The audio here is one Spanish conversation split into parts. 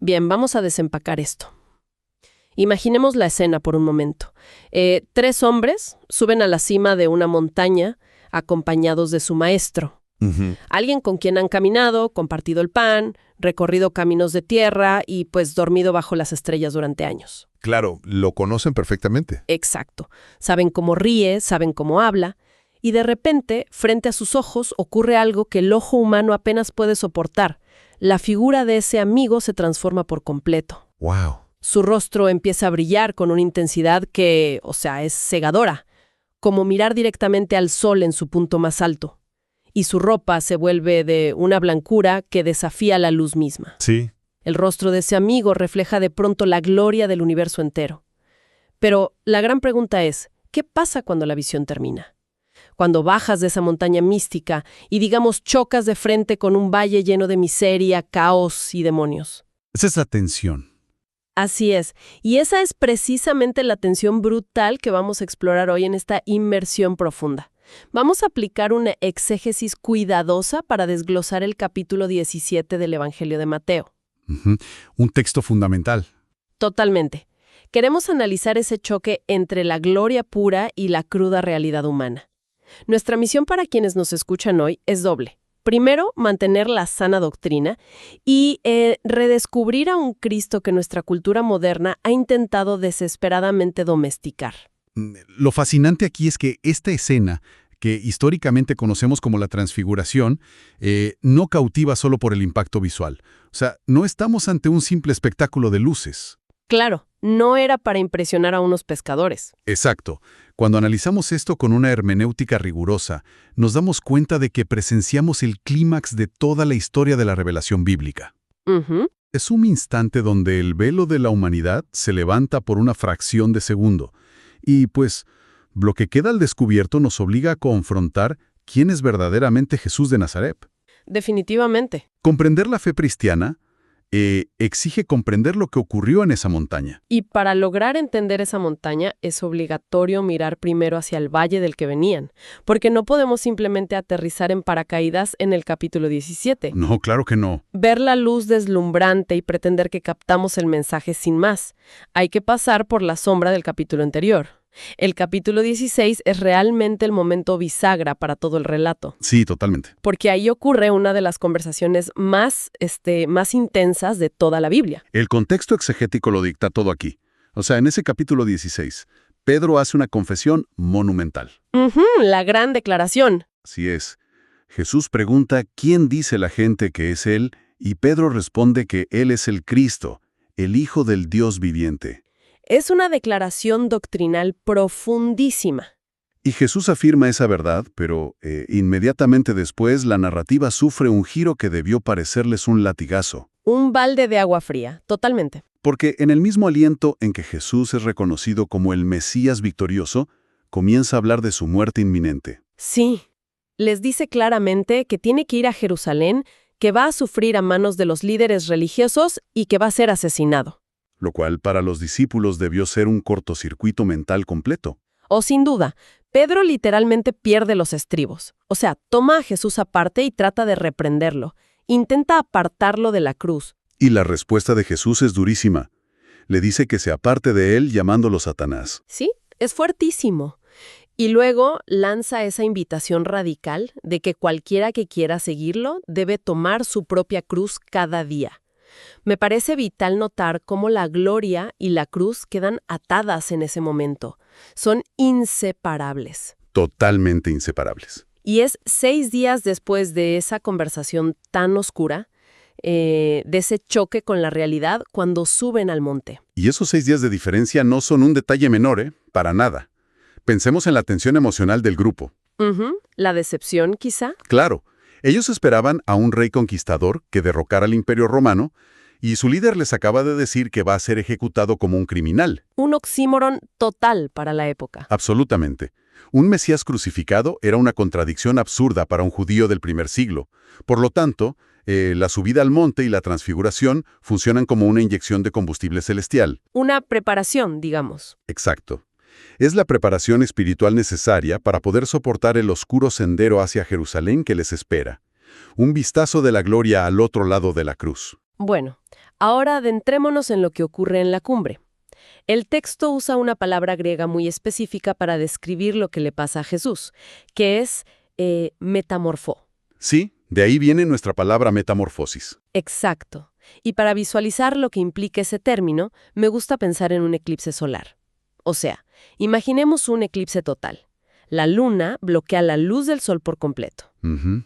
Bien, vamos a desempacar esto. Imaginemos la escena por un momento. 3 hombres suben a la cima de una montaña acompañados de su maestro. Alguien con quien han caminado, compartido el pan, recorrido caminos de tierra y pues dormido bajo las estrellas durante años. Claro, lo conocen perfectamente. Exacto. Saben cómo ríe, saben cómo habla, y de repente, frente a sus ojos, ocurre algo que el ojo humano apenas puede soportar. La figura de ese amigo se transforma por completo. ¡Wow! Su rostro empieza a brillar con una intensidad que, es cegadora, como mirar directamente al sol en su punto más alto. Y su ropa se vuelve de una blancura que desafía la luz misma. Sí. El rostro de ese amigo refleja de pronto la gloria del universo entero. Pero la gran pregunta es, ¿qué pasa cuando la visión termina? Cuando bajas de esa montaña mística y, digamos, chocas de frente con un valle lleno de miseria, caos y demonios. Esa es la tensión. Así es, y esa es precisamente la tensión brutal que vamos a explorar hoy en esta inmersión profunda. Vamos a aplicar una exégesis cuidadosa para desglosar el capítulo 17 del Evangelio de Mateo. Un texto fundamental. Totalmente. Queremos analizar ese choque entre la gloria pura y la cruda realidad humana. Nuestra misión para quienes nos escuchan hoy es doble. Primero, mantener la sana doctrina y redescubrir a un Cristo que nuestra cultura moderna ha intentado desesperadamente domesticar. Lo fascinante aquí es que esta escena, que históricamente conocemos como la Transfiguración, no cautiva solo por el impacto visual. O sea, no estamos ante un simple espectáculo de luces. Claro, no era para impresionar a unos pescadores. Exacto. Cuando analizamos esto con una hermenéutica rigurosa, nos damos cuenta de que presenciamos el clímax de toda la historia de la revelación bíblica. Es un instante donde el velo de la humanidad se levanta por una fracción de segundo. Y pues, lo que queda al descubierto nos obliga a confrontar quién es verdaderamente Jesús de Nazaret. Definitivamente. Comprender la fe cristiana exige comprender lo que ocurrió en esa montaña. Y para lograr entender esa montaña es obligatorio mirar primero hacia el valle del que venían, porque no podemos simplemente aterrizar en paracaídas en el capítulo 17. No, claro que no. Ver la luz deslumbrante y pretender que captamos el mensaje sin más. Hay que pasar por la sombra del capítulo anterior. El capítulo 16 es realmente el momento bisagra para todo el relato. Sí, totalmente. Porque ahí ocurre una de las conversaciones más intensas de toda la Biblia. El contexto exegético lo dicta todo aquí. O sea, en ese capítulo 16, Pedro hace una confesión monumental. La gran declaración. Así es. Jesús pregunta quién dice la gente que es Él, y Pedro responde que Él es el Cristo, el Hijo del Dios viviente. Es una declaración doctrinal profundísima. Y Jesús afirma esa verdad, pero inmediatamente después la narrativa sufre un giro que debió parecerles un latigazo. Un balde de agua fría, totalmente. Porque en el mismo aliento en que Jesús es reconocido como el Mesías victorioso, comienza a hablar de su muerte inminente. Sí. Les dice claramente que tiene que ir a Jerusalén, que va a sufrir a manos de los líderes religiosos y que va a ser asesinado. Lo cual para los discípulos debió ser un cortocircuito mental completo. O sin duda, Pedro literalmente pierde los estribos. O sea, toma a Jesús aparte y trata de reprenderlo. Intenta apartarlo de la cruz. Y la respuesta de Jesús es durísima. Le dice que se aparte de él llamándolo Satanás. Sí, es fuertísimo. Y luego lanza esa invitación radical de que cualquiera que quiera seguirlo debe tomar su propia cruz cada día. Me parece vital notar cómo la gloria y la cruz quedan atadas en ese momento. Son inseparables. Totalmente inseparables. Y es 6 días después de esa conversación tan oscura, de ese choque con la realidad, cuando suben al monte. Y esos 6 días de diferencia no son un detalle menor, para nada. Pensemos en la tensión emocional del grupo. La decepción, quizá. Claro. Ellos esperaban a un rey conquistador que derrocara al Imperio Romano, y su líder les acaba de decir que va a ser ejecutado como un criminal. Un oxímoron total para la época. Absolutamente. Un Mesías crucificado era una contradicción absurda para un judío del primer siglo. Por lo tanto, la subida al monte y la transfiguración funcionan como una inyección de combustible celestial. Una preparación, digamos. Exacto. Es la preparación espiritual necesaria para poder soportar el oscuro sendero hacia Jerusalén que les espera. Un vistazo de la gloria al otro lado de la cruz. Bueno, Ahora adentrémonos en lo que ocurre en la cumbre. El texto usa una palabra griega muy específica para describir lo que le pasa a Jesús, que es metamorfó. Sí, de ahí viene nuestra palabra metamorfosis. Exacto. Y para visualizar lo que implica ese término, me gusta pensar en un eclipse solar. O sea, imaginemos un eclipse total. La luna bloquea la luz del sol por completo. Ujú.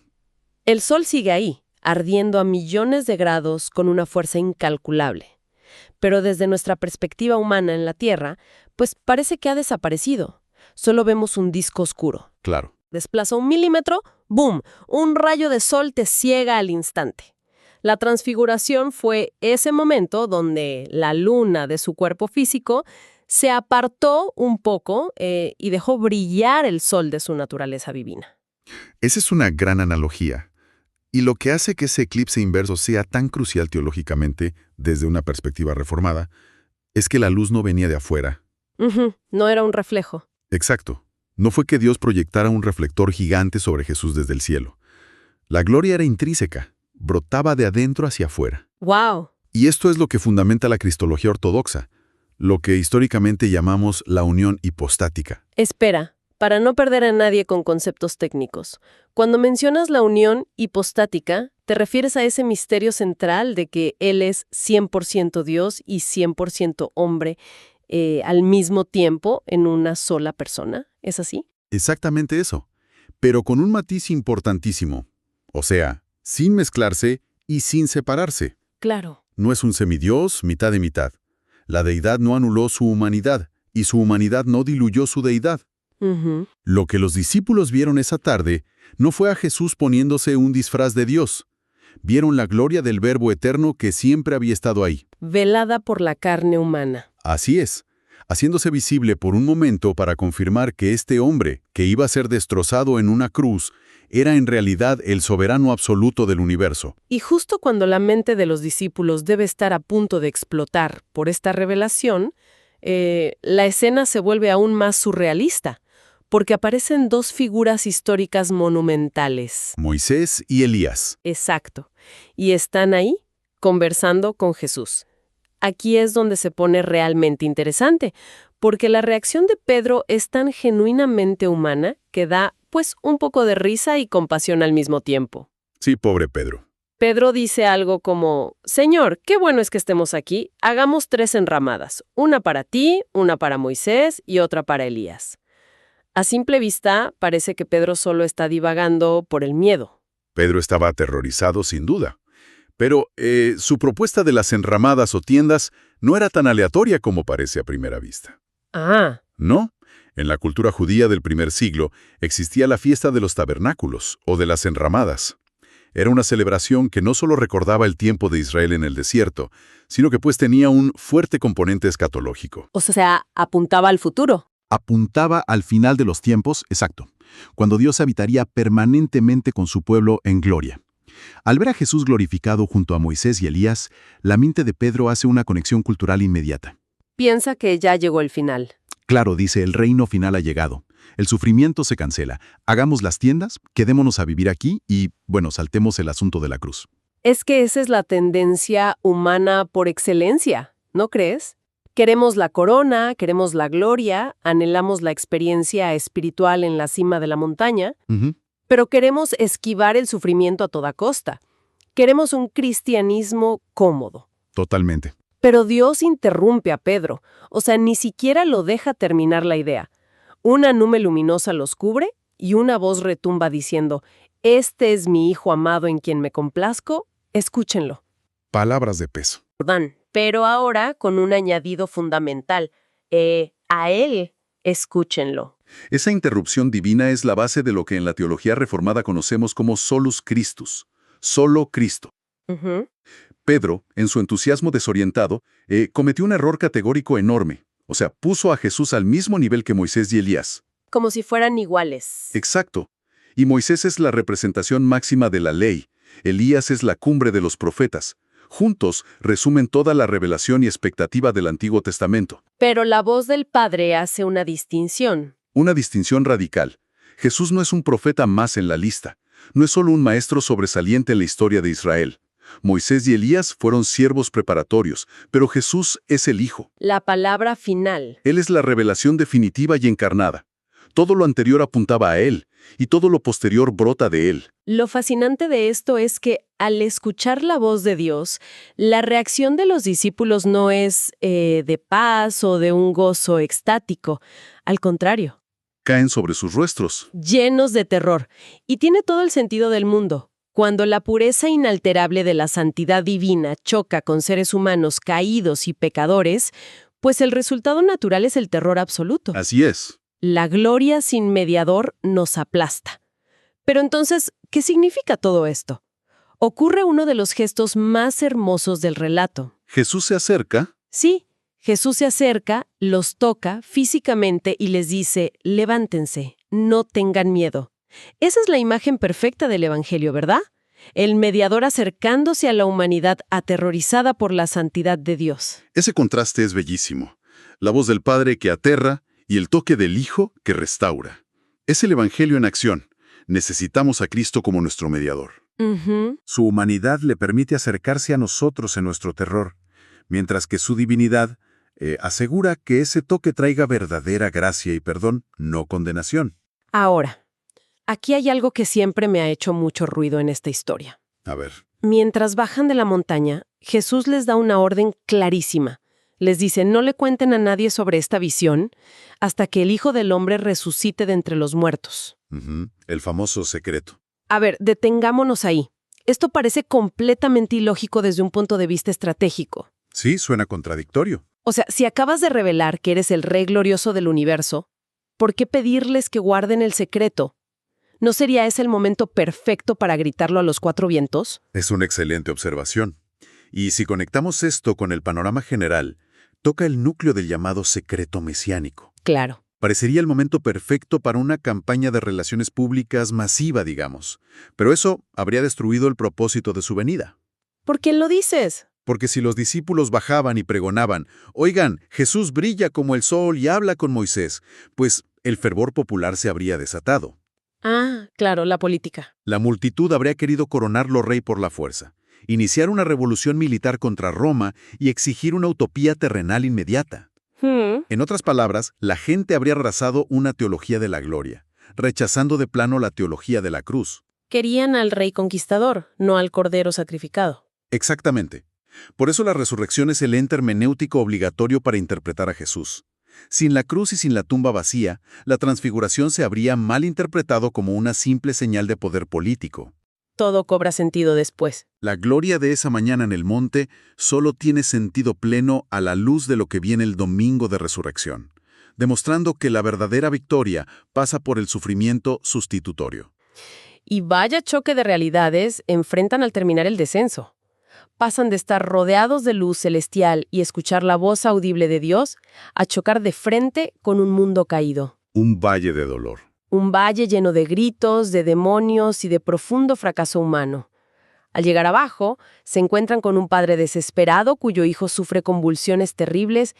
El sol sigue ahí, ardiendo a millones de grados con una fuerza incalculable. Pero desde nuestra perspectiva humana en la Tierra, pues parece que ha desaparecido. Solo vemos un disco oscuro. Claro. Desplaza 1 milímetro, ¡boom! Un rayo de sol te ciega al instante. La transfiguración fue ese momento donde la luna de su cuerpo físico se apartó un poco y dejó brillar el sol de su naturaleza divina. Esa es una gran analogía. Y lo que hace que ese eclipse inverso sea tan crucial teológicamente, desde una perspectiva reformada, es que la luz no venía de afuera. No era un reflejo. Exacto. No fue que Dios proyectara un reflector gigante sobre Jesús desde el cielo. La gloria era intrínseca, brotaba de adentro hacia afuera. ¡Wow! Y esto es lo que fundamenta la cristología ortodoxa, lo que históricamente llamamos la unión hipostática. Espera, para no perder a nadie con conceptos técnicos. Cuando mencionas la unión hipostática, ¿te refieres a ese misterio central de que Él es 100% Dios y 100% hombre al mismo tiempo en una sola persona? ¿Es así? Exactamente eso, pero con un matiz importantísimo. O sea, sin mezclarse y sin separarse. Claro. No es un semidios, mitad y mitad. La deidad no anuló su humanidad, y su humanidad no diluyó su deidad. Lo que los discípulos vieron esa tarde no fue a Jesús poniéndose un disfraz de Dios. Vieron la gloria del Verbo eterno que siempre había estado ahí. Velada por la carne humana. Así es, haciéndose visible por un momento para confirmar que este hombre, que iba a ser destrozado en una cruz, era en realidad el soberano absoluto del universo. Y justo cuando la mente de los discípulos debe estar a punto de explotar por esta revelación, la escena se vuelve aún más surrealista, porque aparecen dos figuras históricas monumentales. Moisés y Elías. Exacto. Y están ahí, conversando con Jesús. Aquí es donde se pone realmente interesante, porque la reacción de Pedro es tan genuinamente humana que da, pues, un poco de risa y compasión al mismo tiempo. Sí, pobre Pedro. Pedro dice algo como, Señor, qué bueno es que estemos aquí, hagamos 3 enramadas, una para ti, una para Moisés y otra para Elías. A simple vista, parece que Pedro solo está divagando por el miedo. Pedro estaba aterrorizado, sin duda. Pero su propuesta de las enramadas o tiendas no era tan aleatoria como parece a primera vista. Ah. ¿No? En la cultura judía del primer siglo existía la fiesta de los tabernáculos, o de las enramadas. Era una celebración que no solo recordaba el tiempo de Israel en el desierto, sino que pues tenía un fuerte componente escatológico. O sea, apuntaba al futuro. Apuntaba al final de los tiempos, exacto, cuando Dios habitaría permanentemente con su pueblo en gloria. Al ver a Jesús glorificado junto a Moisés y Elías, la mente de Pedro hace una conexión cultural inmediata. Piensa que ya llegó el final. Claro, dice, el reino final ha llegado. El sufrimiento se cancela. Hagamos las tiendas, quedémonos a vivir aquí y, bueno, saltemos el asunto de la cruz. Es que esa es la tendencia humana por excelencia, ¿no crees? Queremos la corona, queremos la gloria, anhelamos la experiencia espiritual en la cima de la montaña, pero queremos esquivar el sufrimiento a toda costa. Queremos un cristianismo cómodo. Totalmente. Pero Dios interrumpe a Pedro, o sea, ni siquiera lo deja terminar la idea. Una nube luminosa los cubre y una voz retumba diciendo, «Este es mi Hijo amado en quien me complazco, escúchenlo». Palabras de peso. Pero ahora con un añadido fundamental, a Él, escúchenlo. Esa interrupción divina es la base de lo que en la teología reformada conocemos como solus Christus, solo Cristo. Pedro, en su entusiasmo desorientado, cometió un error categórico enorme. O sea, puso a Jesús al mismo nivel que Moisés y Elías. Como si fueran iguales. Exacto. Y Moisés es la representación máxima de la ley. Elías es la cumbre de los profetas. Juntos resumen toda la revelación y expectativa del Antiguo Testamento. Pero la voz del Padre hace una distinción. Una distinción radical. Jesús no es un profeta más en la lista. No es solo un maestro sobresaliente en la historia de Israel. Moisés y Elías fueron siervos preparatorios, pero Jesús es el Hijo. La palabra final. Él es la revelación definitiva y encarnada. Todo lo anterior apuntaba a Él, y todo lo posterior brota de Él. Lo fascinante de esto es que, al escuchar la voz de Dios, la reacción de los discípulos no es de paz o de un gozo extático. Al contrario. Caen sobre sus rostros. Llenos de terror. Y tiene todo el sentido del mundo. Cuando la pureza inalterable de la santidad divina choca con seres humanos caídos y pecadores, pues el resultado natural es el terror absoluto. Así es. La gloria sin mediador nos aplasta. Pero entonces, ¿qué significa todo esto? Ocurre uno de los gestos más hermosos del relato. Jesús se acerca. Sí, Jesús se acerca, los toca físicamente y les dice, levántense, no tengan miedo. Esa es la imagen perfecta del Evangelio, ¿verdad? El mediador acercándose a la humanidad aterrorizada por la santidad de Dios. Ese contraste es bellísimo. La voz del Padre que aterra y el toque del Hijo que restaura. Es el Evangelio en acción. Necesitamos a Cristo como nuestro mediador. Su humanidad le permite acercarse a nosotros en nuestro terror, mientras que su divinidad asegura que ese toque traiga verdadera gracia y perdón, no condenación. Ahora, aquí hay algo que siempre me ha hecho mucho ruido en esta historia. A ver. Mientras bajan de la montaña, Jesús les da una orden clarísima. Les dice, no le cuenten a nadie sobre esta visión hasta que el Hijo del Hombre resucite de entre los muertos. El famoso secreto. A ver, detengámonos ahí. Esto parece completamente ilógico desde un punto de vista estratégico. Sí, suena contradictorio. O sea, si acabas de revelar que eres el Rey glorioso del universo, ¿por qué pedirles que guarden el secreto? ¿No sería ese el momento perfecto para gritarlo a los cuatro vientos? Es una excelente observación. Y si conectamos esto con el panorama general, toca el núcleo del llamado secreto mesiánico. Claro. Parecería el momento perfecto para una campaña de relaciones públicas masiva, digamos. Pero eso habría destruido el propósito de su venida. ¿Por qué lo dices? Porque si los discípulos bajaban y pregonaban, «Oigan, Jesús brilla como el sol y habla con Moisés», pues el fervor popular se habría desatado. Ah, claro, la política. La multitud habría querido coronarlo rey por la fuerza, iniciar una revolución militar contra Roma y exigir una utopía terrenal inmediata. En otras palabras, la gente habría abrazado una teología de la gloria, rechazando de plano la teología de la cruz. Querían al rey conquistador, no al cordero sacrificado. Exactamente. Por eso la resurrección es el ente hermenéutico obligatorio para interpretar a Jesús. Sin la cruz y sin la tumba vacía, la transfiguración se habría mal interpretado como una simple señal de poder político. Todo cobra sentido después. La gloria de esa mañana en el monte solo tiene sentido pleno a la luz de lo que viene el domingo de resurrección, demostrando que la verdadera victoria pasa por el sufrimiento sustitutorio. Y vaya choque de realidades enfrentan al terminar el descenso. Pasan de estar rodeados de luz celestial y escuchar la voz audible de Dios a chocar de frente con un mundo caído. Un valle de dolor. Un valle lleno de gritos, de demonios y de profundo fracaso humano. Al llegar abajo, se encuentran con un padre desesperado cuyo hijo sufre convulsiones terribles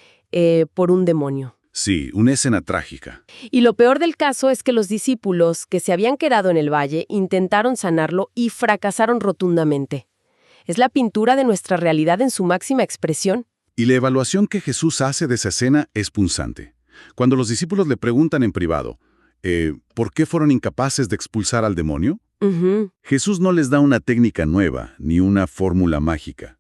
por un demonio. Sí, una escena trágica. Y lo peor del caso es que los discípulos que se habían quedado en el valle intentaron sanarlo y fracasaron rotundamente. Es la pintura de nuestra realidad en su máxima expresión. Y la evaluación que Jesús hace de esa escena es punzante. Cuando los discípulos le preguntan en privado, ¿por qué fueron incapaces de expulsar al demonio? Jesús no les da una técnica nueva, ni una fórmula mágica.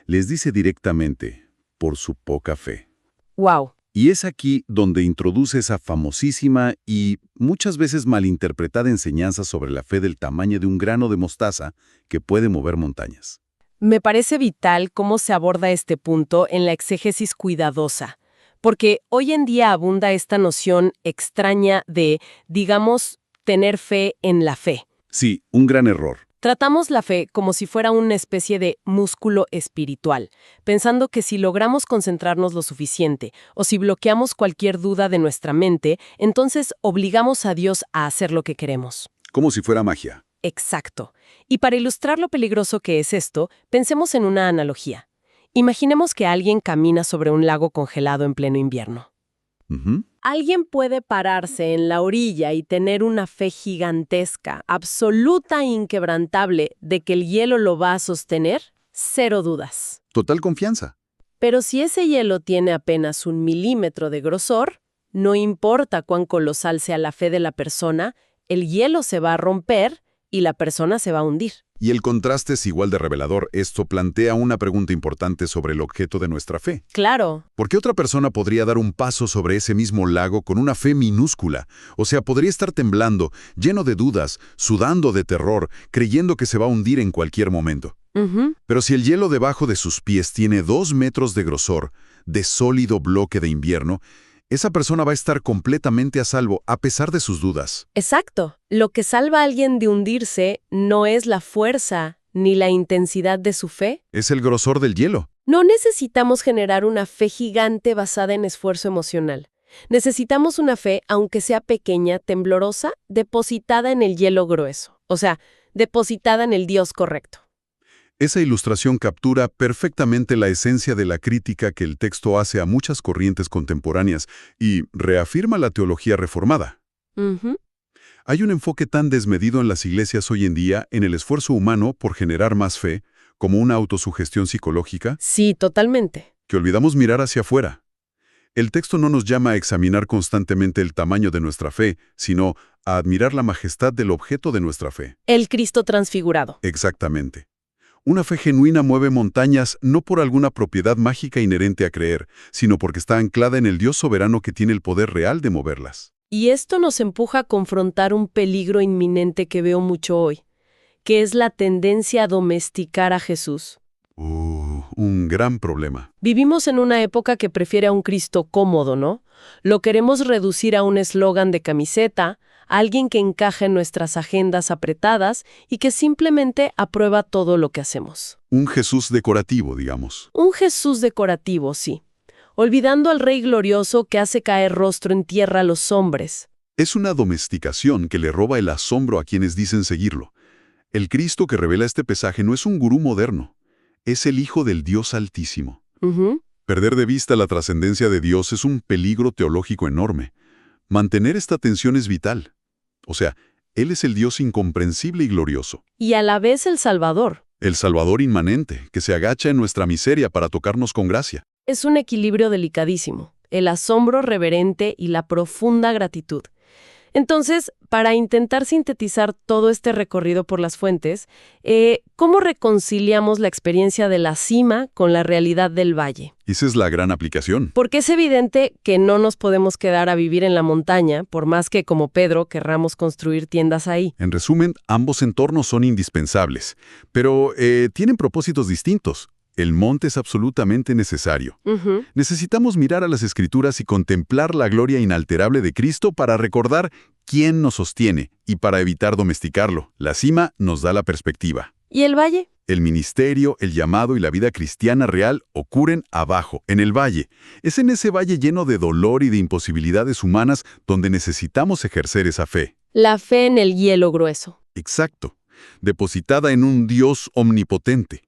Les dice directamente, por su poca fe. ¡Wow! Y es aquí donde introduce esa famosísima y muchas veces malinterpretada enseñanza sobre la fe del tamaño de un grano de mostaza que puede mover montañas. Me parece vital cómo se aborda este punto en la exégesis cuidadosa, porque hoy en día abunda esta noción extraña de, digamos, tener fe en la fe. Sí, un gran error. Tratamos la fe como si fuera una especie de músculo espiritual, pensando que si logramos concentrarnos lo suficiente o si bloqueamos cualquier duda de nuestra mente, entonces obligamos a Dios a hacer lo que queremos. Como si fuera magia. Exacto. Y para ilustrar lo peligroso que es esto, pensemos en una analogía. Imaginemos que alguien camina sobre un lago congelado en pleno invierno. Alguien puede pararse en la orilla y tener una fe gigantesca, absoluta e inquebrantable de que el hielo lo va a sostener, cero dudas. Total confianza. Pero si ese hielo tiene apenas 1 milímetro de grosor, no importa cuán colosal sea la fe de la persona, el hielo se va a romper y la persona se va a hundir. Y el contraste es igual de revelador. Esto plantea una pregunta importante sobre el objeto de nuestra fe. Claro. ¿Por qué otra persona podría dar un paso sobre ese mismo lago con una fe minúscula? O sea, podría estar temblando, lleno de dudas, sudando de terror, creyendo que se va a hundir en cualquier momento. Pero si el hielo debajo de sus pies tiene 2 metros de grosor, de sólido bloque de invierno, esa persona va a estar completamente a salvo a pesar de sus dudas. Exacto. Lo que salva a alguien de hundirse no es la fuerza ni la intensidad de su fe. Es el grosor del hielo. No necesitamos generar una fe gigante basada en esfuerzo emocional. Necesitamos una fe, aunque sea pequeña, temblorosa, depositada en el hielo grueso. O sea, depositada en el Dios correcto. Esa ilustración captura perfectamente la esencia de la crítica que el texto hace a muchas corrientes contemporáneas y reafirma la teología reformada. Hay un enfoque tan desmedido en las iglesias hoy en día en el esfuerzo humano por generar más fe, como una autosugestión psicológica. Sí, totalmente. Que olvidamos mirar hacia afuera. El texto no nos llama a examinar constantemente el tamaño de nuestra fe, sino a admirar la majestad del objeto de nuestra fe. El Cristo transfigurado. Exactamente. Una fe genuina mueve montañas no por alguna propiedad mágica inherente a creer, sino porque está anclada en el Dios soberano que tiene el poder real de moverlas. Y esto nos empuja a confrontar un peligro inminente que veo mucho hoy, que es la tendencia a domesticar a Jesús. Un gran problema. Vivimos en una época que prefiere a un Cristo cómodo, ¿no? Lo queremos reducir a un eslogan de camiseta, a alguien que encaja en nuestras agendas apretadas y que simplemente aprueba todo lo que hacemos. Un Jesús decorativo, digamos. Un Jesús decorativo, sí. Olvidando al Rey glorioso que hace caer rostro en tierra a los hombres. Es una domesticación que le roba el asombro a quienes dicen seguirlo. El Cristo que revela este pesaje no es un gurú moderno. Es el Hijo del Dios Altísimo. Perder de vista la trascendencia de Dios es un peligro teológico enorme. Mantener esta tensión es vital. O sea, Él es el Dios incomprensible y glorioso. Y a la vez el Salvador. El Salvador inmanente, que se agacha en nuestra miseria para tocarnos con gracia. Es un equilibrio delicadísimo, el asombro reverente y la profunda gratitud. Entonces, para intentar sintetizar todo este recorrido por las fuentes, ¿cómo reconciliamos la experiencia de la cima con la realidad del valle? Esa es la gran aplicación. Porque es evidente que no nos podemos quedar a vivir en la montaña, por más que, como Pedro, querramos construir tiendas ahí. En resumen, ambos entornos son indispensables, pero tienen propósitos distintos. El monte es absolutamente necesario. Necesitamos mirar a las Escrituras y contemplar la gloria inalterable de Cristo para recordar quién nos sostiene y para evitar domesticarlo. La cima nos da la perspectiva. ¿Y el valle? El ministerio, el llamado y la vida cristiana real ocurren abajo, en el valle. Es en ese valle lleno de dolor y de imposibilidades humanas donde necesitamos ejercer esa fe. La fe en el hielo grueso. Exacto. Depositada en un Dios omnipotente.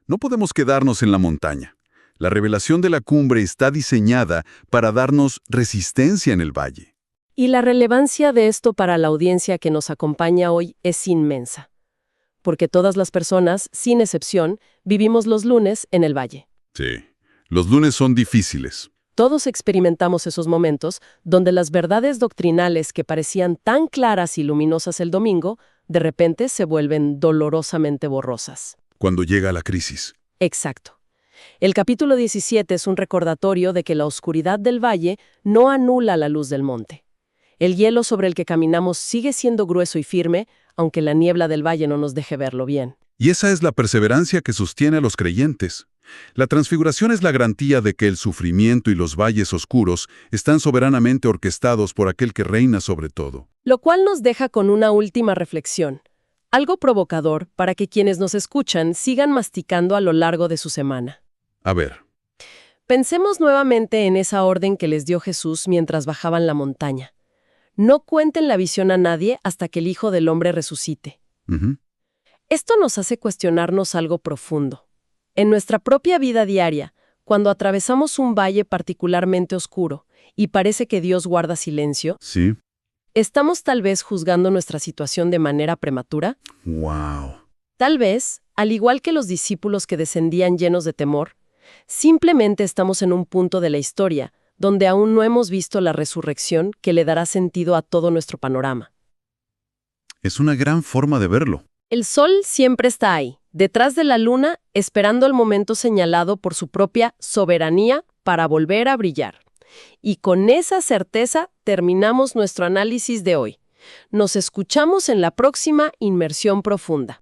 No podemos quedarnos en la montaña. La revelación de la cumbre está diseñada para darnos resistencia en el valle. Y la relevancia de esto para la audiencia que nos acompaña hoy es inmensa. Porque todas las personas, sin excepción, vivimos los lunes en el valle. Sí, los lunes son difíciles. Todos experimentamos esos momentos donde las verdades doctrinales que parecían tan claras y luminosas el domingo, de repente se vuelven dolorosamente borrosas. Cuando llega la crisis. Exacto. El capítulo 17 es un recordatorio de que la oscuridad del valle no anula la luz del monte. El hielo sobre el que caminamos sigue siendo grueso y firme, aunque la niebla del valle no nos deje verlo bien. Y esa es la perseverancia que sostiene a los creyentes. La transfiguración es la garantía de que el sufrimiento y los valles oscuros están soberanamente orquestados por aquel que reina sobre todo. Lo cual nos deja con una última reflexión. Algo provocador para que quienes nos escuchan sigan masticando a lo largo de su semana. A ver. Pensemos nuevamente en esa orden que les dio Jesús mientras bajaban la montaña. No cuenten la visión a nadie hasta que el Hijo del Hombre resucite. Esto nos hace cuestionarnos algo profundo. En nuestra propia vida diaria, Cuando atravesamos un valle particularmente oscuro y parece que Dios guarda silencio, Sí. ¿estamos tal vez juzgando nuestra situación de manera prematura? Wow. Tal vez, al igual que los discípulos que descendían llenos de temor, simplemente estamos en un punto de la historia donde aún no hemos visto la resurrección que le dará sentido a todo nuestro panorama. Es una gran forma de verlo. El sol siempre está ahí, detrás de la luna, esperando el momento señalado por su propia soberanía para volver a brillar. Y con esa certeza terminamos nuestro análisis de hoy. Nos escuchamos en la próxima Inmersión Profunda.